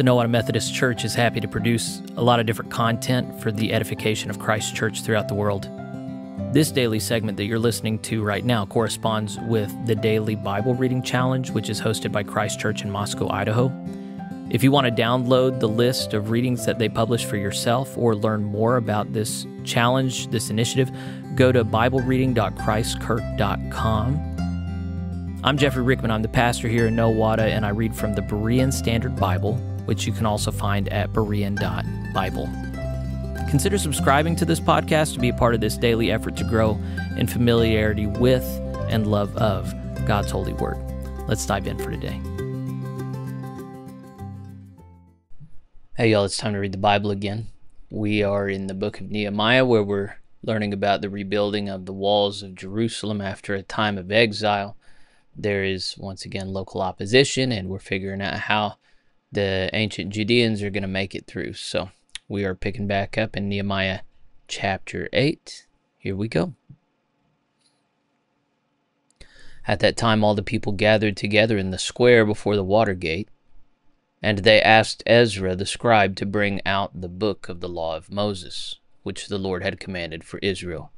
The Nehemiah Methodist Church is happy to produce a lot of different content for the edification of Christ's church throughout the world. This daily segment that you're listening to right now corresponds with the Daily Bible Reading Challenge, which is hosted by Christ Church in Moscow, Idaho. If you want to download the list of readings that they publish for yourself or learn more about this challenge, this initiative, go to biblereading.christkirk.com. I'm Jeffrey Rickman. I'm the pastor here in Nowata, and I read from the Berean Standard Bible, which you can also find at berean.bible. Consider subscribing to this podcast to be a part of this daily effort to grow in familiarity with and love of God's holy word. Let's dive in for today. Hey y'all, it's time to read the Bible again. We are in the book of Nehemiah, where we're learning about the rebuilding of the walls of Jerusalem after a time of exile. There is, once again, local opposition, and we're figuring out how the ancient Judeans are going to make it through. So we are picking back up in Nehemiah chapter 8. Here we go. At that time, all the people gathered together in the square before the water gate, and they asked Ezra the scribe to bring out the book of the law of Moses, which the Lord had commanded for Israel.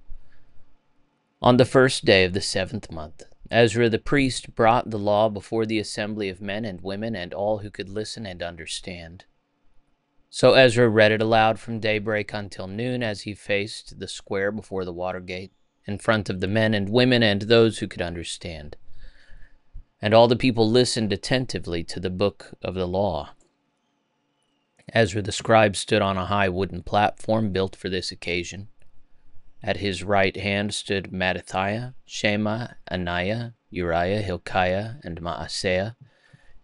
On the first day of the 7th month, Ezra the priest brought the law before the assembly of men and women and all who could listen and understand. So Ezra read it aloud from daybreak until noon as he faced the square before the water gate, in front of the men and women and those who could understand. And all the people listened attentively to the book of the law. Ezra the scribe stood on a high wooden platform built for this occasion. At his right hand stood Mattithiah, Shema, Ananiah, Uriah, Hilkiah, and Maaseiah,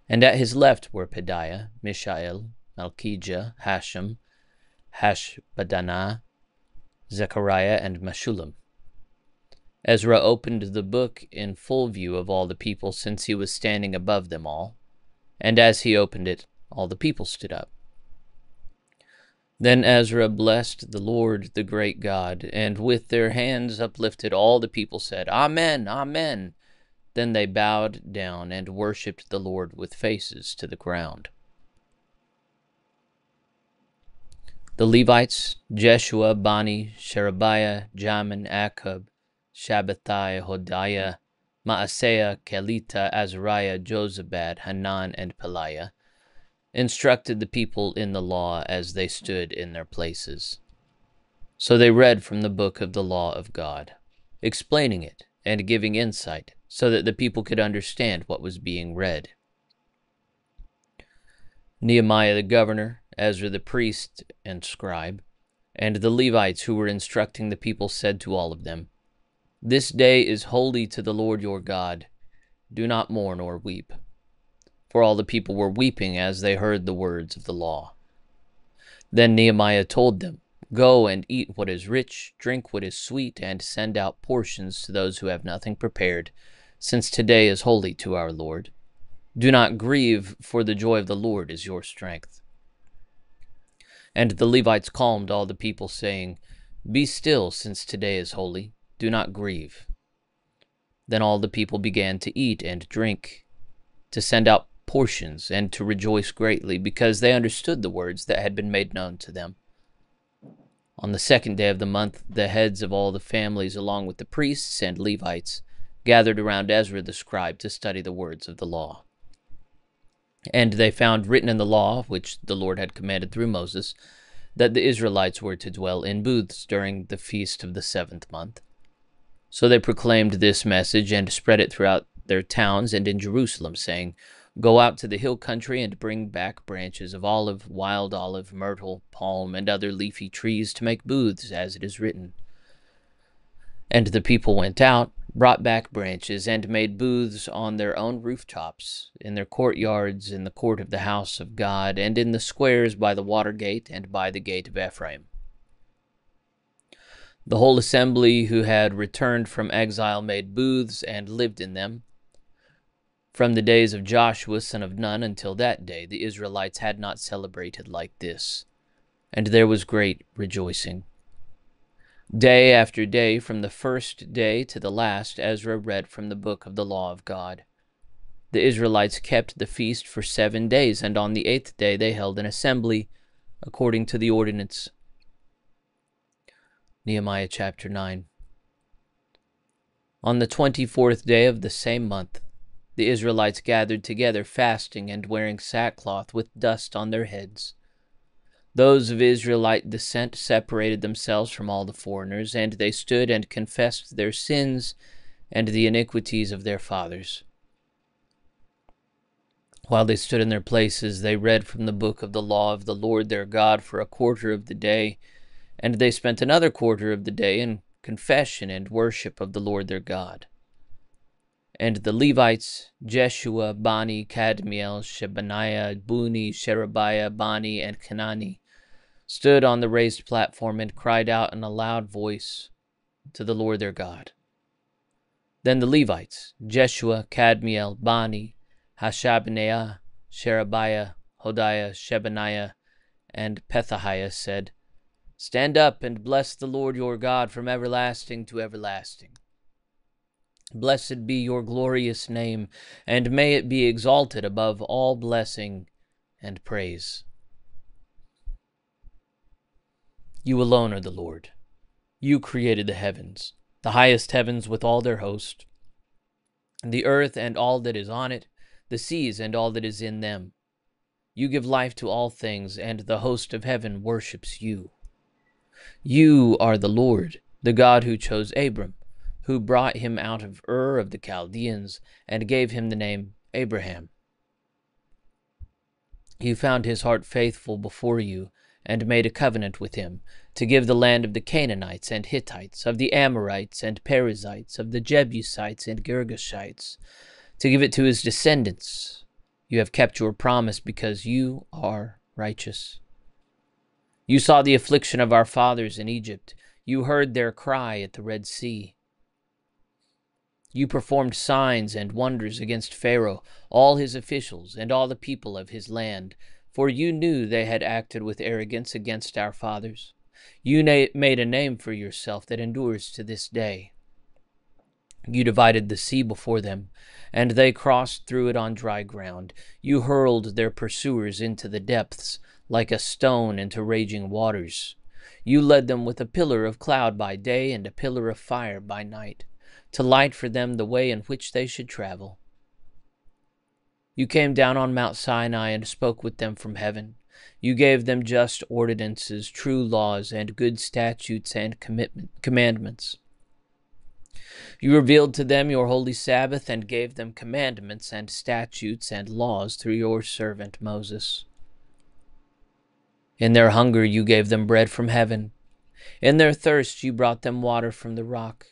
and at his left were Pedaiah, Mishael, Malchijah, Hashem, Hashbaddanah, Zechariah, and Meshullam. Ezra opened the book in full view of all the people, since he was standing above them all, and as he opened it, all the people stood up. Then Ezra blessed the Lord, the great God, and with their hands uplifted, all the people said, Amen, Amen. Then they bowed down and worshipped the Lord with faces to the ground. The Levites, Jeshua, Bani, Sherebiah, Jamin, Akub, Shabbatai, Hodiah, Maaseiah, Kelita, Azariah, Jozabad, Hanan, and Peliah, instructed the people in the law as they stood in their places. So they read from the book of the law of God, explaining it and giving insight so that the people could understand what was being read. Nehemiah the governor, Ezra the priest and scribe, and the Levites who were instructing the people said to all of them, This day is holy to the Lord your God. Do not mourn or weep. For all the people were weeping as they heard the words of the law. Then Nehemiah told them, Go and eat what is rich, drink what is sweet, and send out portions to those who have nothing prepared, since today is holy to our Lord. Do not grieve, for the joy of the Lord is your strength. And the Levites calmed all the people, saying, Be still, since today is holy. Do not grieve. Then all the people began to eat and drink, to send out portions, and to rejoice greatly, because they understood the words that had been made known to them. On the 2nd day of the month, the heads of all the families, along with the priests and Levites, gathered around Ezra the scribe to study the words of the law. And they found written in the law, which the Lord had commanded through Moses, that the Israelites were to dwell in booths during the feast of the 7th month. So they proclaimed this message and spread it throughout their towns and in Jerusalem, saying, Go out to the hill country and bring back branches of olive, wild olive, myrtle, palm, and other leafy trees to make booths, as it is written. And the people went out, brought back branches, and made booths on their own rooftops, in their courtyards, in the court of the house of God, and in the squares by the water gate and by the gate of Ephraim. The whole assembly who had returned from exile made booths and lived in them. From the days of Joshua son of Nun until that day, the Israelites had not celebrated like this, and there was great rejoicing. Day after day, from the first day to the last, Ezra read from the book of the law of God. The Israelites kept the feast for 7 days, and on the 8th day they held an assembly according to the ordinance. Nehemiah chapter 9. On the 24th day of the same month, the Israelites gathered together, fasting and wearing sackcloth with dust on their heads. Those of Israelite descent separated themselves from all the foreigners, and they stood and confessed their sins and the iniquities of their fathers. While they stood in their places, they read from the book of the law of the Lord their God for a quarter of the day, and they spent another quarter of the day in confession and worship of the Lord their God. And the Levites, Jeshua, Bani, Kadmiel, Shebaniah, Buni, Sherebiah, Bani, and Kenani, stood on the raised platform and cried out in a loud voice to the Lord their God. Then the Levites, Jeshua, Kadmiel, Bani, Hashabneah, Sherebiah, Hodiah, Shebaniah, and Pethahiah said, "Stand up and bless the Lord your God from everlasting to everlasting. Blessed be your glorious name, and may it be exalted above all blessing and praise. You alone are the Lord. You created the heavens, the highest heavens with all their host, the earth and all that is on it, the seas and all that is in them. You give life to all things, and the host of heaven worships you. You are the Lord, the God who chose Abram, who brought him out of Ur of the Chaldeans, and gave him the name Abraham. You found his heart faithful before you, and made a covenant with him, to give the land of the Canaanites and Hittites, of the Amorites and Perizzites, of the Jebusites and Girgashites, to give it to his descendants. You have kept your promise because you are righteous. You saw the affliction of our fathers in Egypt. You heard their cry at the Red Sea. You performed signs and wonders against Pharaoh, all his officials, and all the people of his land, for you knew they had acted with arrogance against our fathers. You made a name for yourself that endures to this day. You divided the sea before them, and they crossed through it on dry ground. You hurled their pursuers into the depths, like a stone into raging waters. You led them with a pillar of cloud by day and a pillar of fire by night, to light for them the way in which they should travel. You came down on Mount Sinai and spoke with them from heaven. You gave them just ordinances, true laws, and good statutes and commandments. You revealed to them your holy Sabbath and gave them commandments and statutes and laws through your servant Moses. In their hunger you gave them bread from heaven. In their thirst you brought them water from the rock.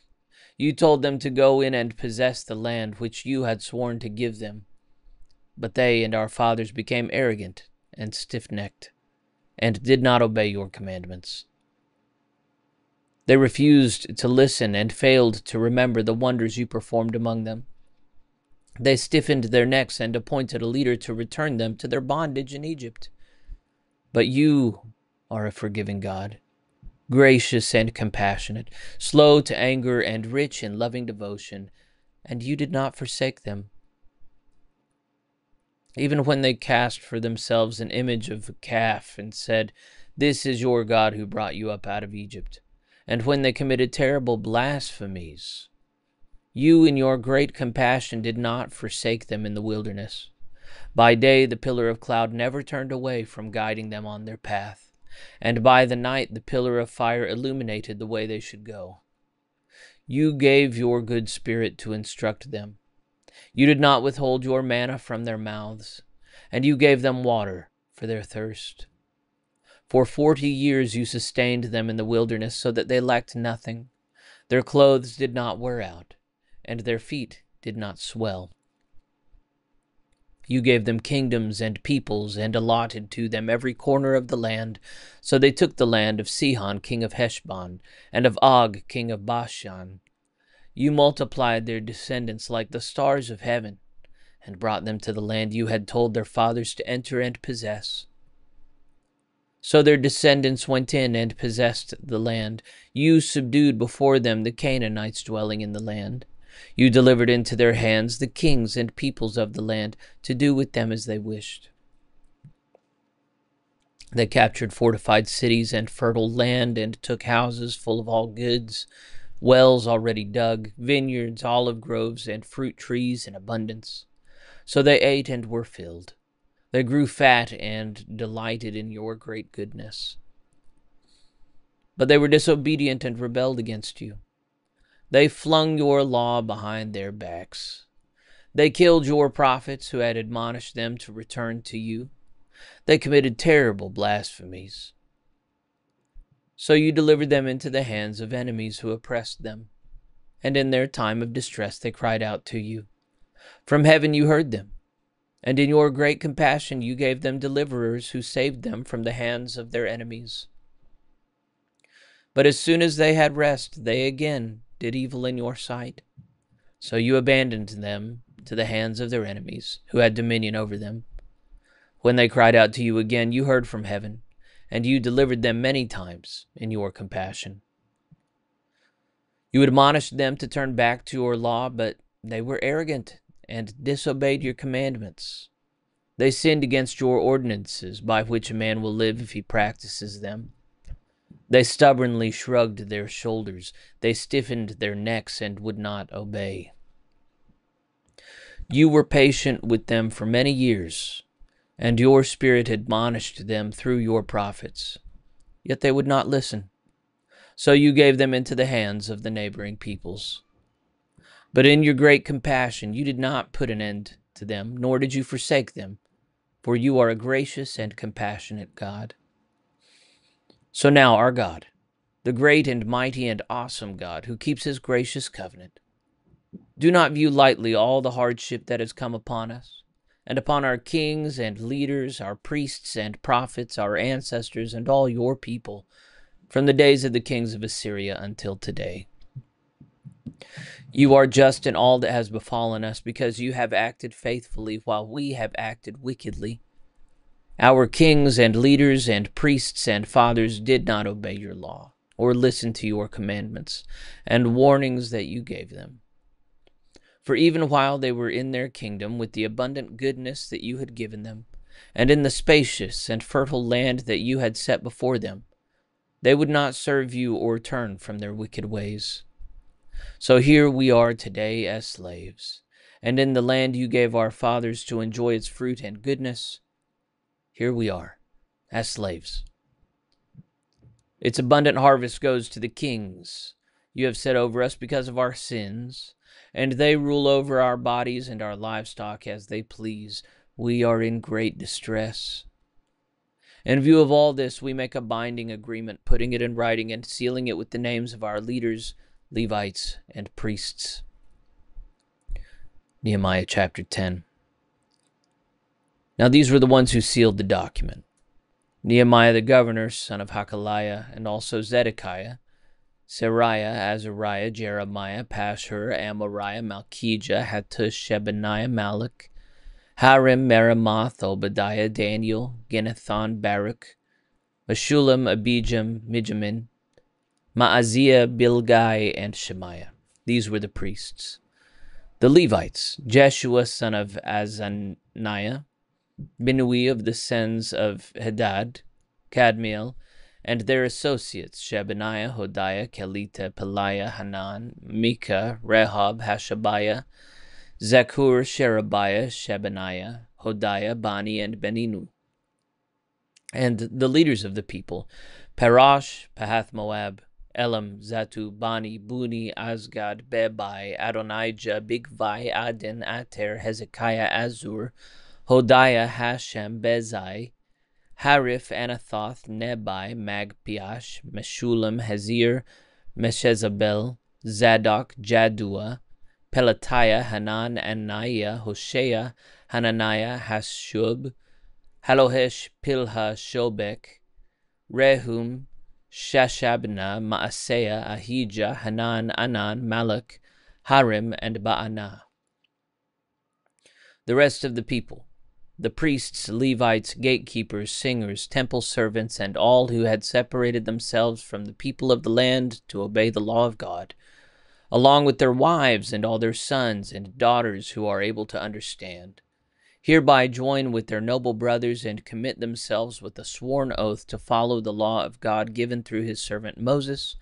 You told them to go in and possess the land which you had sworn to give them. But they and our fathers became arrogant and stiff-necked, and did not obey your commandments. They refused to listen and failed to remember the wonders you performed among them. They stiffened their necks and appointed a leader to return them to their bondage in Egypt. But you are a forgiving God, gracious and compassionate, slow to anger and rich in loving devotion, and you did not forsake them. Even when they cast for themselves an image of a calf and said, "This is your God who brought you up out of Egypt," and when they committed terrible blasphemies, you in your great compassion did not forsake them in the wilderness. By day the pillar of cloud never turned away from guiding them on their path, and by the night the pillar of fire illuminated the way they should go. You gave your good spirit to instruct them. You did not withhold your manna from their mouths, and you gave them water for their thirst. For 40 years you sustained them in the wilderness so that they lacked nothing. Their clothes did not wear out, and their feet did not swell. You gave them kingdoms and peoples, and allotted to them every corner of the land. So they took the land of Sihon, king of Heshbon, and of Og, king of Bashan. You multiplied their descendants like the stars of heaven, and brought them to the land you had told their fathers to enter and possess. So their descendants went in and possessed the land. You subdued before them the Canaanites dwelling in the land. You delivered into their hands the kings and peoples of the land to do with them as they wished. They captured fortified cities and fertile land and took houses full of all goods, wells already dug, vineyards, olive groves, and fruit trees in abundance. So they ate and were filled. They grew fat and delighted in your great goodness. But they were disobedient and rebelled against you. They flung your law behind their backs. They killed your prophets who had admonished them to return to you. They committed terrible blasphemies. So you delivered them into the hands of enemies who oppressed them. And in their time of distress they cried out to you. From heaven you heard them. And in your great compassion you gave them deliverers who saved them from the hands of their enemies. But as soon as they had rest, they again did evil in your sight. So you abandoned them to the hands of their enemies, who had dominion over them. When they cried out to you again, you heard from heaven, and you delivered them many times in your compassion. You admonished them to turn back to your law, but they were arrogant and disobeyed your commandments. They sinned against your ordinances, by which a man will live if he practices them. They stubbornly shrugged their shoulders. They stiffened their necks and would not obey. You were patient with them for many years, and your Spirit admonished them through your prophets. Yet they would not listen. So you gave them into the hands of the neighboring peoples. But in your great compassion you did not put an end to them, nor did you forsake them, for you are a gracious and compassionate God. So now, our God, the great and mighty and awesome God, who keeps his gracious covenant, do not view lightly all the hardship that has come upon us, and upon our kings and leaders, our priests and prophets, our ancestors, and all your people, from the days of the kings of Assyria until today. You are just in all that has befallen us, because you have acted faithfully while we have acted wickedly. Our kings and leaders and priests and fathers did not obey your law, or listen to your commandments and warnings that you gave them. For even while they were in their kingdom, with the abundant goodness that you had given them, and in the spacious and fertile land that you had set before them, they would not serve you or turn from their wicked ways. So here we are today as slaves, and in the land you gave our fathers to enjoy its fruit and goodness, here we are as slaves. Its abundant harvest goes to the kings you have set over us because of our sins, and they rule over our bodies and our livestock as they please. We are in great distress. In view of all this, we make a binding agreement, putting it in writing and sealing it with the names of our leaders, Levites, and priests. Nehemiah chapter 10. Now these were the ones who sealed the document: Nehemiah the governor, son of Hakaliah, and also Zedekiah, Seraiah, Azariah, Jeremiah, Pashur, Amariah, Malchijah, Hattush, Shebaniah, Malach, Harim, Meremoth, Obadiah, Daniel, Ginnethon, Baruch, Meshullam, Abijam, Mijamin, Maaziah, Bilgai, and Shemaiah. These were the priests. The Levites: Jeshua, son of Azaniah, Binui of the sons of Hadad, Kadmiel, and their associates: Shebaniah, Hodiah, Kelita, Peliah, Hanan, Micah, Rehob, Hashabiah, Zakur, Sherebiah, Shebaniah, Hodiah, Bani, and Beninu. And the leaders of the people: Parash, Pahath-Moab, Elam, Zatu, Bani, Buni, Azgad, Bebai, Adonijah, Bigvai, Adin, Ater, Hezekiah, Azur, Hodiah, Hashem, Bezai, Harif, Anathoth, Nebai, Magpiash, Meshullam, Hazir, Meshezabel, Zadok, Jaddua, Pelatiah, Hanan, Ananiah, Hoshea, Hananiah, Hashub, Halohesh, Pilha, Shobek, Rehum, Shashabna, Maaseiah, Ahijah, Hanan, Anan, Malach, Harim, and Baanah. The rest of the people: the priests, Levites, gatekeepers, singers, temple servants, and all who had separated themselves from the people of the land to obey the law of God, along with their wives and all their sons and daughters who are able to understand, hereby join with their noble brothers and commit themselves with a sworn oath to follow the law of God given through his servant Moses,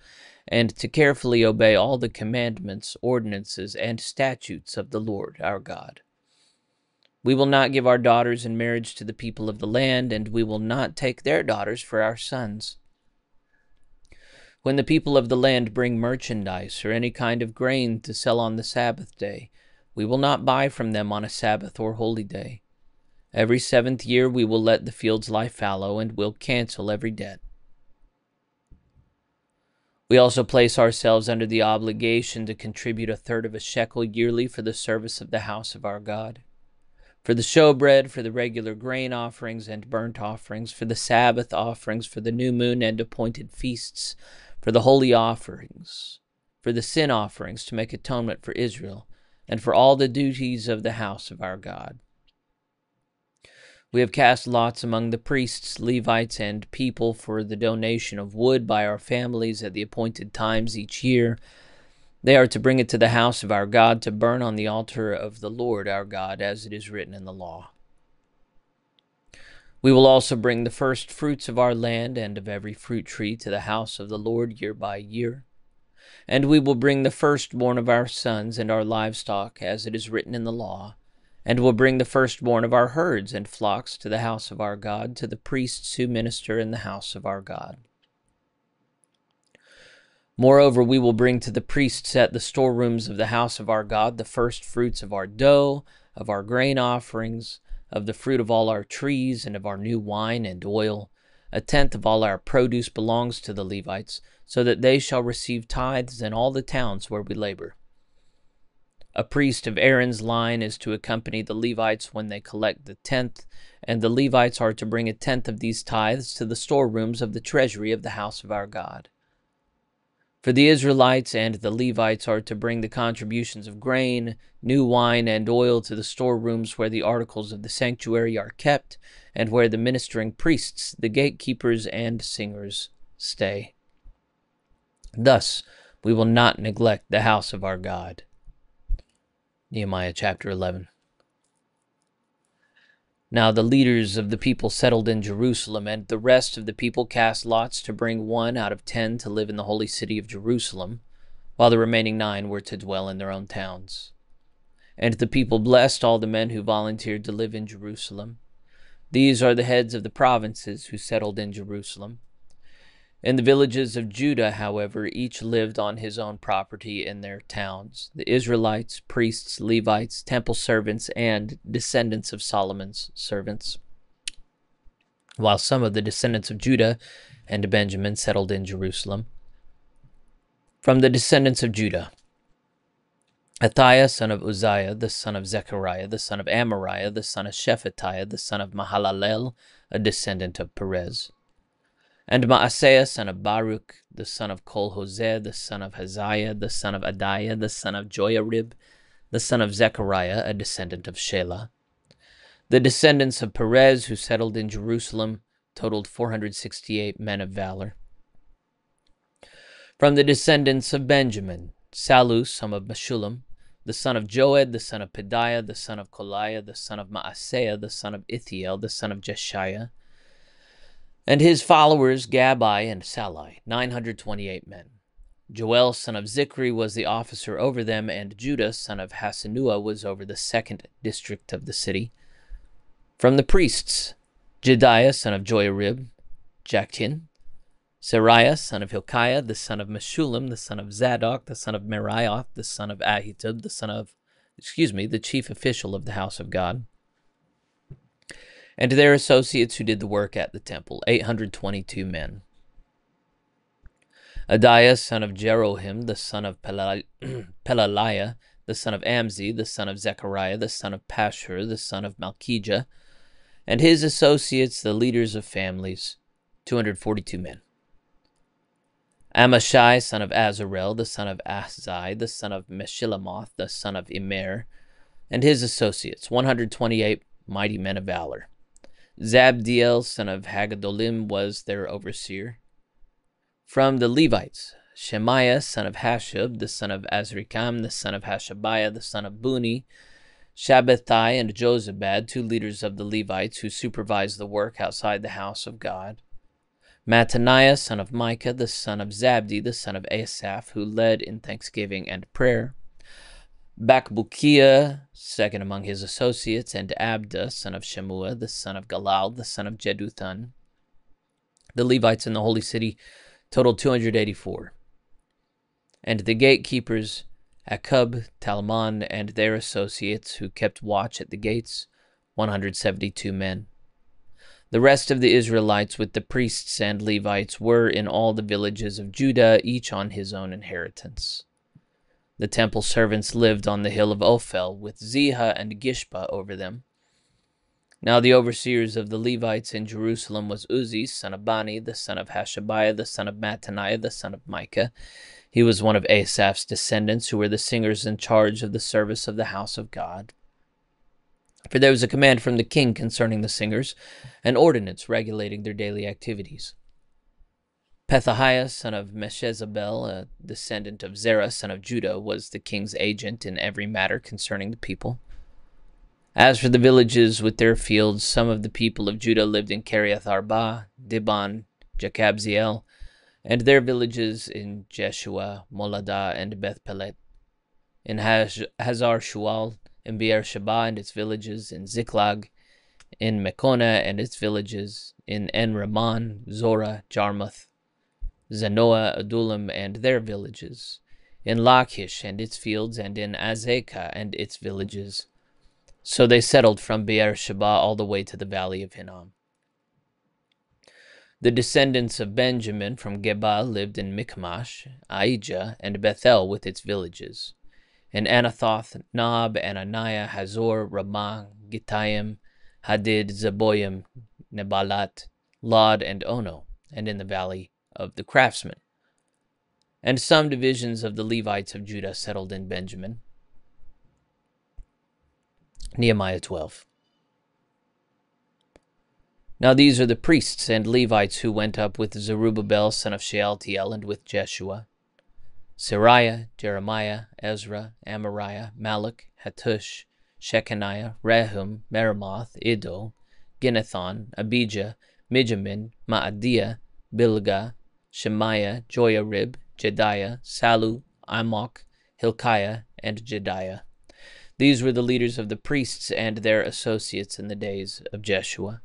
and to carefully obey all the commandments, ordinances, and statutes of the Lord our God. We will not give our daughters in marriage to the people of the land, and we will not take their daughters for our sons. When the people of the land bring merchandise or any kind of grain to sell on the Sabbath day, we will not buy from them on a Sabbath or holy day. Every 7th year we will let the fields lie fallow, and will cancel every debt. We also place ourselves under the obligation to contribute 1/3 of a shekel yearly for the service of the house of our God, for the showbread, for the regular grain offerings and burnt offerings, for the Sabbath offerings, for the new moon and appointed feasts, for the holy offerings, for the sin offerings to make atonement for Israel, and for all the duties of the house of our God. We have cast lots among the priests, Levites, and people for the donation of wood by our families at the appointed times each year. They are to bring it to the house of our God to burn on the altar of the Lord our God, as it is written in the law. We will also bring the first fruits of our land and of every fruit tree to the house of the Lord year by year. And we will bring the firstborn of our sons and our livestock, as it is written in the law, and will bring the firstborn of our herds and flocks to the house of our God, to the priests who minister in the house of our God. Moreover, we will bring to the priests at the storerooms of the house of our God the first fruits of our dough, of our grain offerings, of the fruit of all our trees, and of our new wine and oil. 1/10 of all our produce belongs to the Levites, so that they shall receive tithes in all the towns where we labor. A priest of Aaron's line is to accompany the Levites when they collect the 10th, and the Levites are to bring 1/10 of these tithes to the storerooms of the treasury of the house of our God. For the Israelites and the Levites are to bring the contributions of grain, new wine, and oil to the storerooms where the articles of the sanctuary are kept, and where the ministering priests, the gatekeepers, and singers stay. Thus we will not neglect the house of our God. Nehemiah chapter 11. Now the leaders of the people settled in Jerusalem, and the rest of the people cast lots to bring 1 out of 10 to live in the holy city of Jerusalem, while the remaining 9 were to dwell in their own towns. And the people blessed all the men who volunteered to live in Jerusalem. These are the heads of the provinces who settled in Jerusalem. In the villages of Judah, however, each lived on his own property in their towns: the Israelites, priests, Levites, temple servants, and descendants of Solomon's servants, while some of the descendants of Judah and Benjamin settled in Jerusalem. From the descendants of Judah: Athaiah, son of Uzziah, the son of Zechariah, the son of Amariah, the son of Shephatiah, the son of Mahalalel, a descendant of Perez; and Maaseiah, son of Baruch, the son of Kol-Hoseh, the son of Haziah, the son of Adaiah, the son of Joiarib, the son of Zechariah, a descendant of Shelah. The descendants of Perez who settled in Jerusalem totaled 468 men of valor. From the descendants of Benjamin: Sallu, son of Meshullam, the son of Joed, the son of Pedaiah, the son of Koliah, the son of Maaseiah, the son of Ithiel, the son of Jeshiah, and his followers Gabai and Salai, 928 men. Joel, son of Zichri, was the officer over them, and Judah, son of Hasenuah, was over the 2nd district of the city. From the priests: Jediah, son of Joiarib, Jachin, Seraiah, son of Hilkiah, the son of Meshullam, the son of Zadok, the son of Merioth, the son of Ahitub, the chief official of the house of God, and their associates who did the work at the temple, 822 men. Adaiah, son of Jerohim, the son of Pelaliah, the son of Amzi, the son of Zechariah, the son of Pashur, the son of Malchijah, and his associates, the leaders of families, 242 men. Amashai, son of Azarel, the son of Ahzai, the son of Meshillamoth, the son of Immer, and his associates, 128 mighty men of valor. Zabdiel, son of Haggadolim, was their overseer. From the Levites: Shemaiah, son of Hashub, the son of Azrikam, the son of Hashabiah, the son of Buni, Shabbathai and Jozabad, 2 leaders of the Levites who supervised the work outside the house of God. Mattaniah, son of Micah, the son of Zabdi, the son of Asaph, who led in thanksgiving and prayer. Bakbukiah, second among his associates, and Abda, son of Shemua, the son of Galal, the son of Jeduthun. The Levites in the holy city totaled 284. And the gatekeepers, Akub, Talmon, and their associates who kept watch at the gates, 172 men. The rest of the Israelites with the priests and Levites were in all the villages of Judah, each on his own inheritance. The temple servants lived on the hill of Ophel, with Ziha and Gishpa over them. Now the overseers of the Levites in Jerusalem was Uzzi, son of Bani, the son of Hashabiah, the son of Mattaniah, the son of Micah. He was one of Asaph's descendants, who were the singers in charge of the service of the house of God. For there was a command from the king concerning the singers, an ordinance regulating their daily activities. Pethahiah, son of Meshezabel, a descendant of Zerah, son of Judah, was the king's agent in every matter concerning the people. As for the villages with their fields, some of the people of Judah lived in Kiriath Arba, Dibon, Jekabziel, and their villages in Jeshua, Moladah, and Beth Pelet, in Hazar Shual, in Beersheba and its villages, in Ziklag, in Mekona and its villages, in En-Raman, Zorah, Jarmuth, Zanoah, Adullam, and their villages, in Lachish and its fields, and in Azekah and its villages. So they settled from Beersheba all the way to the valley of Hinnom. The descendants of Benjamin from Geba lived in Michmash, Aijah, and Bethel with its villages, in Anathoth, Nob, Ananiah, Hazor, Ramah, Gittayim, Hadid, Zeboyim, Nebalat, Lod, and Ono, and in the valley of the craftsmen. And some divisions of the Levites of Judah settled in Benjamin. Nehemiah 12. Now these are the priests and Levites who went up with Zerubbabel son of Shealtiel and with Jeshua: Sariah, Jeremiah, Ezra, Amariah, Malach, Hattush, Shechaniah, Rehum, Meremoth, Iddo, Ginnethon, Abijah, Mijamin, Maadiah, Bilgah, Shemaiah, Joiarib, Jediah, Salu, Amok, Hilkiah, and Jediah. These were the leaders of the priests and their associates in the days of Jeshua.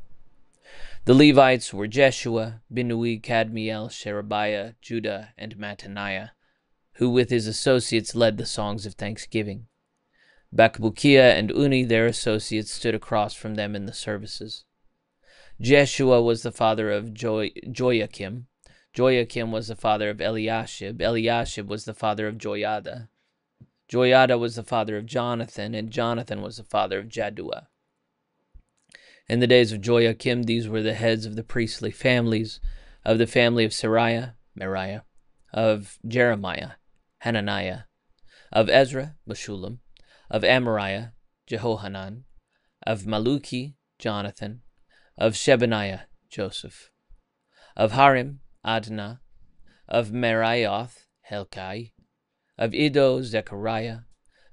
The Levites were Jeshua, Binui, Kadmiel, Sherebiah, Judah, and Mattaniah, who with his associates led the songs of thanksgiving. Bakbukiah and Uni, their associates, stood across from them in the services. Jeshua was the father of Joiakim. Joiakim was the father of Eliashib. Eliashib was the father of Joiada. Joiada was the father of Jonathan, and Jonathan was the father of Jaddua. In the days of Joiakim, these were the heads of the priestly families: of the family of Sariah, Meriah; of Jeremiah, Hananiah; of Ezra, Meshullam; of Amariah, Jehohanan; of Maluki, Jonathan; of Shebaniah, Joseph; of Harim, Adnah; of Meraioth, Helkai; of Iddo, Zechariah;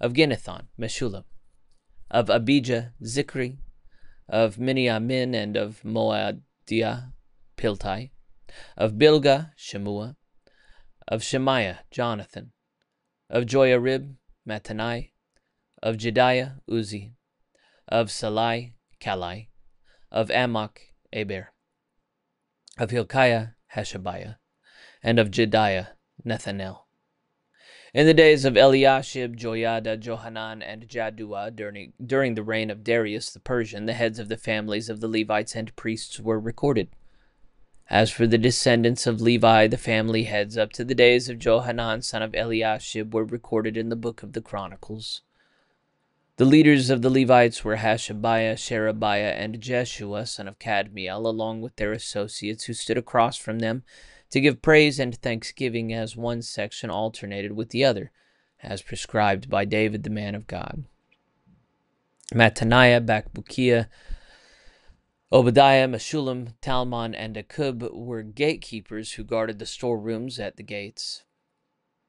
of Ginnethon, Meshullam; of Abijah, Zikri; of Miniamin and of Moadiah, Piltai; of Bilgah, Shemua; of Shemaiah, Jonathan; of Joiarib, Mattanai; of Jediah, Uzzi; of Salai, Kalai; of Amok, Eber; of Hilkiah, Hashabiah; and of Jediah, Nethanel. In the days of Eliashib, Joiada, Johanan, and Jaddua, during the reign of Darius the Persian, the heads of the families of the Levites and priests were recorded. As for the descendants of Levi, the family heads up to the days of Johanan son of Eliashib were recorded in the book of the Chronicles. The leaders of the Levites were Hashabiah, Sherebiah, and Jeshua son of Kadmiel, along with their associates who stood across from them to give praise and thanksgiving as one section alternated with the other, as prescribed by David the man of God. Mattaniah, Bakbukiah, Obadiah, Meshullam, Talmon, and Akub were gatekeepers who guarded the storerooms at the gates.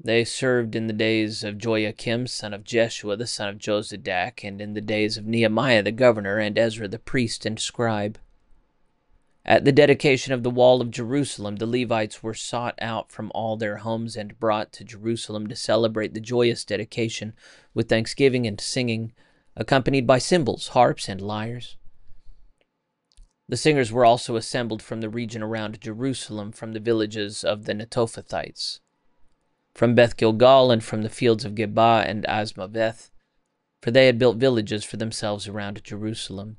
They served in the days of Joachim, son of Jeshua, the son of Jozadak, and in the days of Nehemiah the governor, and Ezra the priest and scribe. At the dedication of the wall of Jerusalem, the Levites were sought out from all their homes and brought to Jerusalem to celebrate the joyous dedication with thanksgiving and singing, accompanied by cymbals, harps, and lyres. The singers were also assembled from the region around Jerusalem, from the villages of the Netophathites, from Beth Gilgal, and from the fields of Gebah and Asmaveth, for they had built villages for themselves around Jerusalem.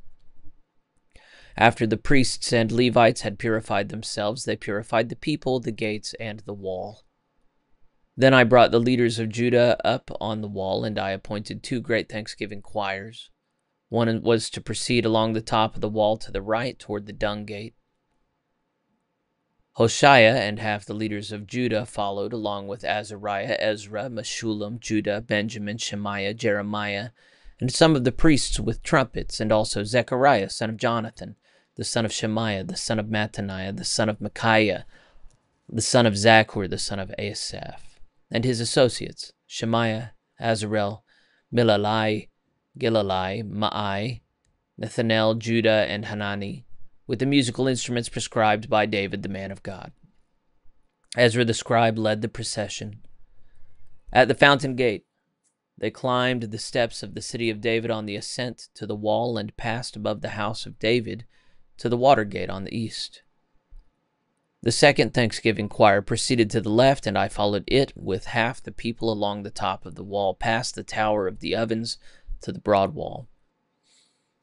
After the priests and Levites had purified themselves, they purified the people, the gates, and the wall. Then I brought the leaders of Judah up on the wall, and I appointed 2 great thanksgiving choirs. One was to proceed along the top of the wall to the right toward the dung gate. Hoshea and half the leaders of Judah followed, along with Azariah, Ezra, Meshullam, Judah, Benjamin, Shemaiah, Jeremiah, and some of the priests with trumpets, and also Zechariah, son of Jonathan, the son of Shemaiah, the son of Mattaniah, the son of Micaiah, the son of Zachur, the son of Asaph, and his associates, Shemaiah, Azarel, Milalai, Gilalai, Maai, Nethanel, Judah, and Hanani, with the musical instruments prescribed by David, the man of God. Ezra the scribe led the procession. At the fountain gate, they climbed the steps of the city of David on the ascent to the wall and passed above the house of David to the water gate on the east. The second thanksgiving choir proceeded to the left, and I followed it with half the people along the top of the wall, past the tower of the ovens to the broad wall.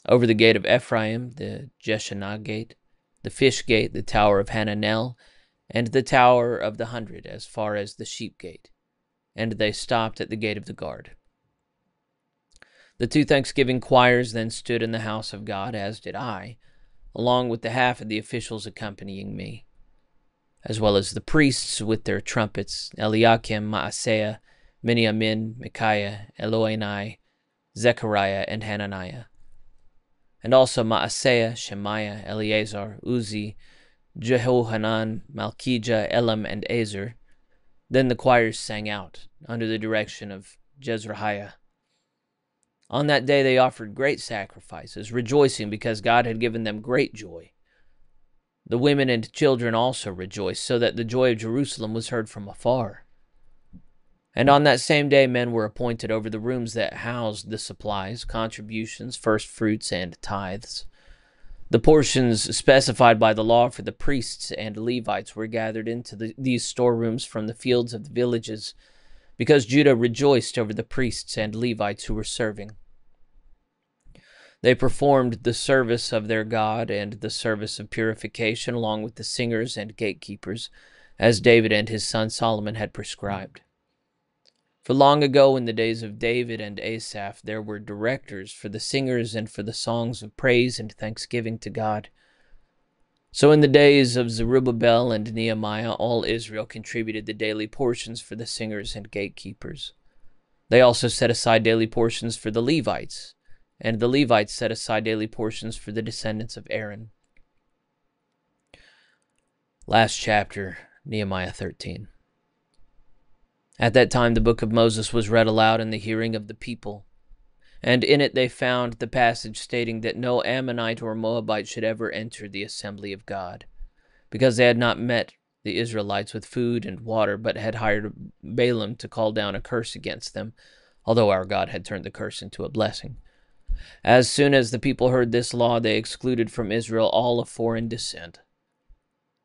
Over the gate of Ephraim, the Jeshanah gate, the fish gate, the tower of Hananel, and the tower of the 100, as far as the sheep gate, and they stopped at the gate of the guard. The 2 thanksgiving choirs then stood in the house of God, as did I, along with the half of the officials accompanying me, as well as the priests with their trumpets, Eliakim, Maaseiah, Miniamin, Micaiah, Eloenai, Zechariah, and Hananiah, and also Maaseiah, Shemaiah, Eleazar, Uzi, Jehohanan, Malchijah, Elam, and Ezer. Then the choirs sang out, under the direction of Jezrahiah. On that day they offered great sacrifices, rejoicing because God had given them great joy. The women and children also rejoiced, so that the joy of Jerusalem was heard from afar. And on that same day men were appointed over the rooms that housed the supplies, contributions, first fruits, and tithes. The portions specified by the law for the priests and Levites were gathered into these storerooms from the fields of the villages, because Judah rejoiced over the priests and Levites who were serving. They performed the service of their God and the service of purification, along with the singers and gatekeepers, as David and his son Solomon had prescribed. For long ago, in the days of David and Asaph, there were directors for the singers and for the songs of praise and thanksgiving to God. So in the days of Zerubbabel and Nehemiah, all Israel contributed the daily portions for the singers and gatekeepers. They also set aside daily portions for the Levites, and the Levites set aside daily portions for the descendants of Aaron. Last chapter, Nehemiah 13. At that time the book of Moses was read aloud in the hearing of the people, and in it they found the passage stating that no Ammonite or Moabite should ever enter the assembly of God, because they had not met the Israelites with food and water, but had hired Balaam to call down a curse against them, although our God had turned the curse into a blessing. As soon as the people heard this law, they excluded from Israel all of foreign descent.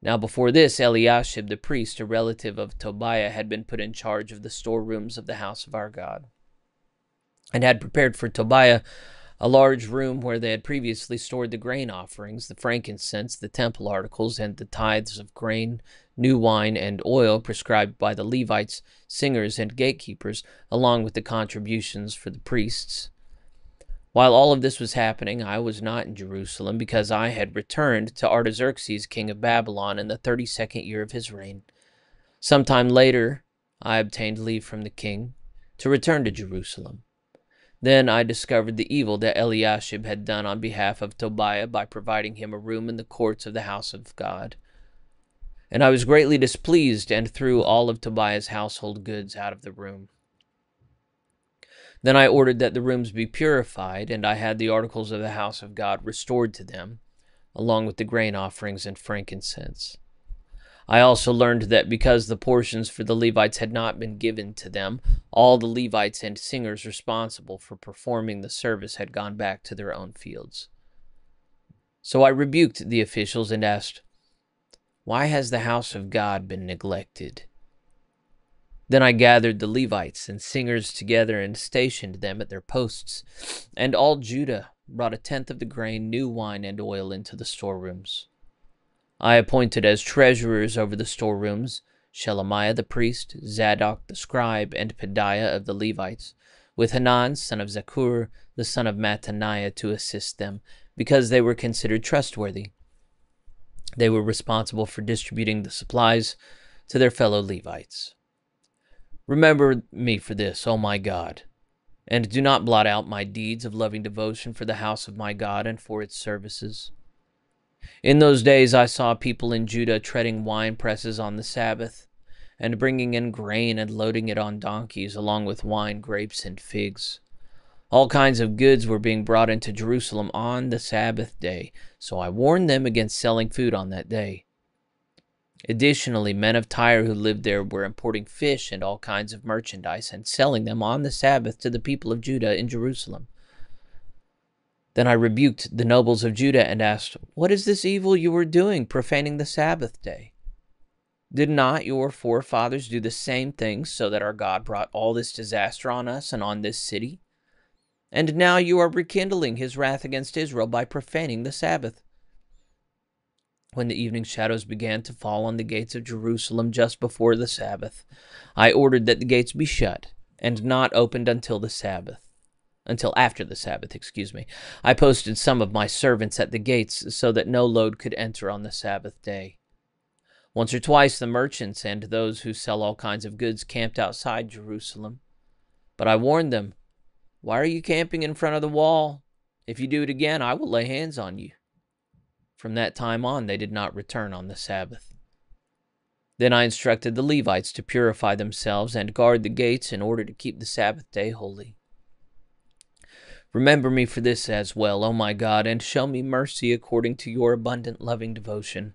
Now before this, Eliashib the priest, a relative of Tobiah, had been put in charge of the storerooms of the house of our God, and had prepared for Tobiah a large room where they had previously stored the grain offerings, the frankincense, the temple articles, and the tithes of grain, new wine, and oil prescribed by the Levites, singers, and gatekeepers, along with the contributions for the priests. While all of this was happening, I was not in Jerusalem, because I had returned to Artaxerxes, king of Babylon, in the 32nd year of his reign. Sometime later, I obtained leave from the king to return to Jerusalem. Then I discovered the evil that Eliashib had done on behalf of Tobiah by providing him a room in the courts of the house of God. And I was greatly displeased and threw all of Tobiah's household goods out of the room. Then I ordered that the rooms be purified, and I had the articles of the house of God restored to them, along with the grain offerings and frankincense. I also learned that because the portions for the Levites had not been given to them, all the Levites and singers responsible for performing the service had gone back to their own fields. So I rebuked the officials and asked, "Why has the house of God been neglected?" Then I gathered the Levites and singers together and stationed them at their posts, and all Judah brought a tenth of the grain, new wine, and oil into the storerooms. I appointed as treasurers over the storerooms Shelemiah the priest, Zadok the scribe, and Pedaiah of the Levites, with Hanan son of Zakur, the son of Mattaniah, to assist them, because they were considered trustworthy. They were responsible for distributing the supplies to their fellow Levites. Remember me for this, O my God, and do not blot out my deeds of loving devotion for the house of my God and for its services. In those days I saw people in Judah treading wine presses on the Sabbath, and bringing in grain and loading it on donkeys, along with wine, grapes, and figs. All kinds of goods were being brought into Jerusalem on the Sabbath day, so I warned them against selling food on that day. Additionally, men of Tyre who lived there were importing fish and all kinds of merchandise and selling them on the Sabbath to the people of Judah in Jerusalem. Then I rebuked the nobles of Judah and asked, "What is this evil you are doing, profaning the Sabbath day? Did not your forefathers do the same thing, so that our God brought all this disaster on us and on this city? And now you are rekindling his wrath against Israel by profaning the Sabbath." When the evening shadows began to fall on the gates of Jerusalem just before the Sabbath, I ordered that the gates be shut and not opened until after the Sabbath. I posted some of my servants at the gates so that no load could enter on the Sabbath day. Once or twice the merchants and those who sell all kinds of goods camped outside Jerusalem. But I warned them, "Why are you camping in front of the wall? If you do it again, I will lay hands on you." From that time on, they did not return on the Sabbath. Then I instructed the Levites to purify themselves and guard the gates in order to keep the Sabbath day holy. Remember me for this as well, O my God, and show me mercy according to your abundant loving devotion.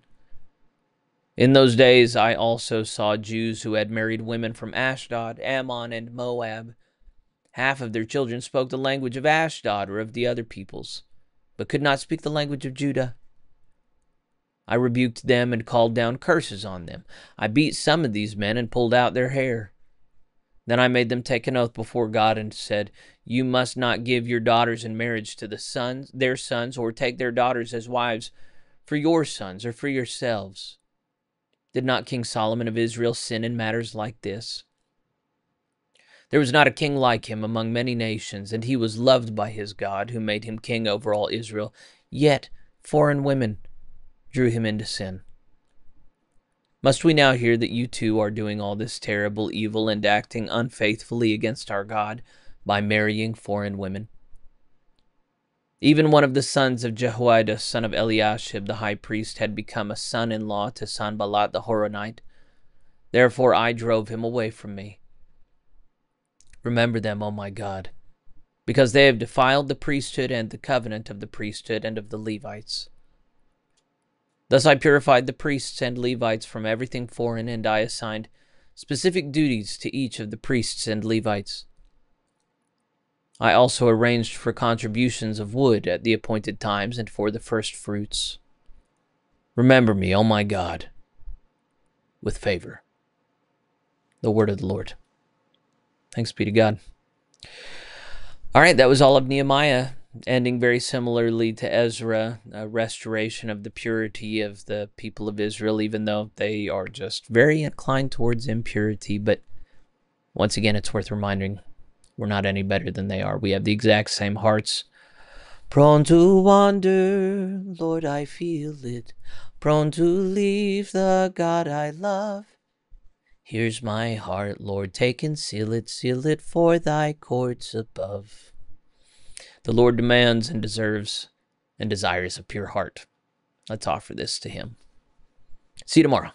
In those days I also saw Jews who had married women from Ashdod, Ammon, and Moab. Half of their children spoke the language of Ashdod or of the other peoples, but could not speak the language of Judah. I rebuked them and called down curses on them. I beat some of these men and pulled out their hair. Then I made them take an oath before God and said, "You must not give your daughters in marriage to their sons, or take their daughters as wives for your sons or for yourselves." Did not King Solomon of Israel sin in matters like this? There was not a king like him among many nations, and he was loved by his God, who made him king over all Israel. Yet foreign women drew him into sin. Must we now hear that you too are doing all this terrible evil and acting unfaithfully against our God by marrying foreign women? Even one of the sons of Jehoiada, son of Eliashib, the high priest, had become a son-in-law to Sanballat the Horonite. Therefore I drove him away from me. Remember them, O my God, because they have defiled the priesthood and the covenant of the priesthood and of the Levites. Thus I purified the priests and Levites from everything foreign, and I assigned specific duties to each of the priests and Levites. I also arranged for contributions of wood at the appointed times and for the first fruits. Remember me, O my God, with favor. The word of the Lord. Thanks be to God. All right, that was all of Nehemiah, ending very similarly to Ezra, a restoration of the purity of the people of Israel, even though they are just very inclined towards impurity. But once again, it's worth reminding, we're not any better than they are. We have the exact same hearts. Prone to wander, Lord, I feel it. Prone to leave the God I love. Here's my heart, Lord, take and seal it for thy courts above. The Lord demands and deserves and desires a pure heart. Let's offer this to him. See you tomorrow.